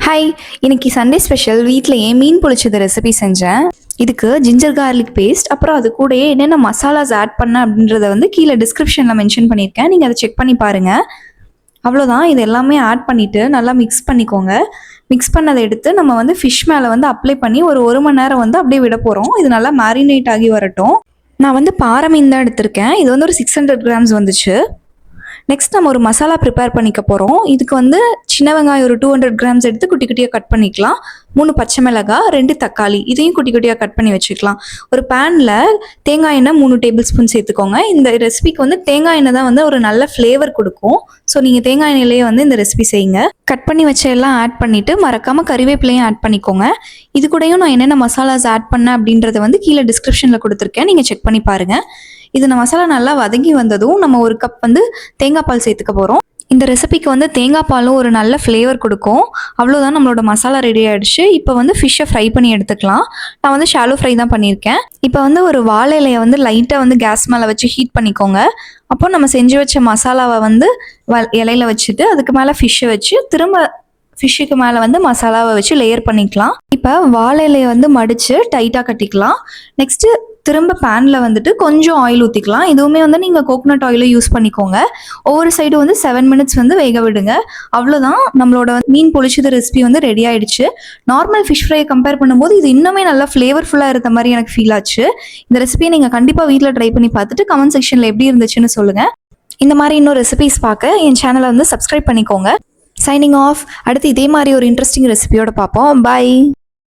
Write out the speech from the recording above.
Hi, இன்னைக்கு Sunday special வீட்டிலேயே மீன் பொழிச்சது recipe செஞ்சேன். இதுக்கு ஜிஞ்சர் கார்லிக் பேஸ்ட், அப்புறம் அது கூடயே என்னென்ன மசாலாஸ் ஆட் பண்ண அப்படின்றத வந்து கீழே டிஸ்கிரிப்ஷனில் மென்ஷன் பண்ணியிருக்கேன். நீங்கள் அதை செக் பண்ணி பாருங்கள். அவ்வளோதான், இது எல்லாமே ஆட் பண்ணிவிட்டு நல்லா மிக்ஸ் பண்ணிக்கோங்க. மிக்ஸ் பண்ணதை எடுத்து நம்ம வந்து ஃபிஷ் மேலே வந்து அப்ளை பண்ணி ஒரு மணி நேரம் வந்து அப்படியே விட போகிறோம். இது நல்லா மேரினேட் ஆகி வரட்டும். நான் வந்து பாறை மீன் தான் எடுத்திருக்கேன். இது வந்து ஒரு 600 கிராம்ஸ் வந்துச்சு. நெக்ஸ்ட் நம்ம ஒரு மசாலா ப்ரிப்பேர் பண்ணிக்க போகிறோம். இதுக்கு வந்து சின்ன வெங்காயம் ஒரு 200 கிராம்ஸ் எடுத்து குட்டி குட்டியாக கட் பண்ணிக்கலாம். 3 பச்சை மிளகாய், 2 தக்காளி, இதையும் குட்டி குட்டியாக கட் பண்ணி வச்சுக்கலாம். ஒரு பேனில் தேங்காய் எண்ணெய் 3 டேபிள் ஸ்பூன் சேர்த்துக்கோங்க. இந்த ரெசிபிக்கு வந்து தேங்காய் எண்ணெய் தான் வந்து ஒரு நல்ல ஃப்ளேவர் கொடுக்கும். ஸோ நீங்கள் தேங்காய் எண்ணெயிலேயே வந்து இந்த ரெசிபி செய்யுங்க. கட் பண்ணி வச்ச எல்லாம் ஆட் பண்ணிவிட்டு மறக்காமல் கறிவேப்பிலையும் ஆட் பண்ணிக்கோங்க. இது கூடயும் நான் என்னென்ன மசாலாஸ் ஆட் பண்ணேன் அப்படின்றத வந்து கீழே டிஸ்கிரிப்ஷனில் கொடுத்துருக்கேன். நீங்கள் செக் பண்ணி பாருங்கள். இது நம்ம மசாலா நல்லா வதங்கி வந்ததும் நம்ம ஒரு கப் வந்து தேங்காய் பால் சேர்த்துக்க போகிறோம். இந்த ரெசிபிக்கு வந்து தேங்காய் பாலும் ஒரு நல்ல ஃப்ளேவர் கொடுக்கும். அவ்வளோதான், நம்மளோட மசாலா ரெடி ஆகிடுச்சு. இப்போ வந்து ஃபிஷ்ஷை ஃப்ரை பண்ணி எடுத்துக்கலாம். நான் வந்து ஷாலோ ஃப்ரை தான் பண்ணியிருக்கேன். இப்போ வந்து ஒரு வாழை இலையை வந்து லைட்டாக வந்து கேஸ் மேலே வச்சு ஹீட் பண்ணிக்கோங்க. அப்போ நம்ம செஞ்சு வச்ச மசாலாவை வந்து இலையில வச்சுட்டு அதுக்கு மேலே ஃபிஷ்ஷை வச்சு திரும்ப ஃபிஷ்ஷுக்கு மேலே வந்து மசாலாவை வச்சு லேயர் பண்ணிக்கலாம். இப்போ வாழை இலையை வந்து மடித்து டைட்டாக கட்டிக்கலாம். நெக்ஸ்ட்டு திரும்ப பேனில் வந்துட்டு கொஞ்சம் ஆயில் ஊற்றிக்கலாம். இதுவுமே வந்து நீங்கள் கோகோனட் ஆயிலை யூஸ் பண்ணிக்கோங்க. ஒவ்வொரு சைடு வந்து 7 மினிட்ஸ் வந்து வேக விடுங்க. அவ்வளோதான், நம்மளோட மீன் பொழிச்சது ரெசிபி வந்து ரெடி ஆயிடுச்சு. நார்மல் ஃபிஷ் ஃப்ரையை கம்பேர் பண்ணும்போது இது இன்னுமே நல்லா ஃப்ளேவர்ஃபுல்லாக இருந்த மாதிரி எனக்கு ஃபீல் ஆச்சு. இந்த ரெசிபியை நீங்கள் கண்டிப்பாக வீட்டில் ட்ரை பண்ணி பார்த்துட்டு கமெண்ட் செக்ஷனில் எப்படி இருந்துச்சுன்னு சொல்லுங்கள். இந்த மாதிரி இன்னும் ரெசிபிஸ் பார்க்க என் சேனலை வந்து சப்ஸ்கிரைப் பண்ணிக்கோங்க. Signing off. அடுத்து இதே மாதிரி ஒரு இன்ட்ரெஸ்டிங் ரெசிபியோட பார்ப்போம். பை.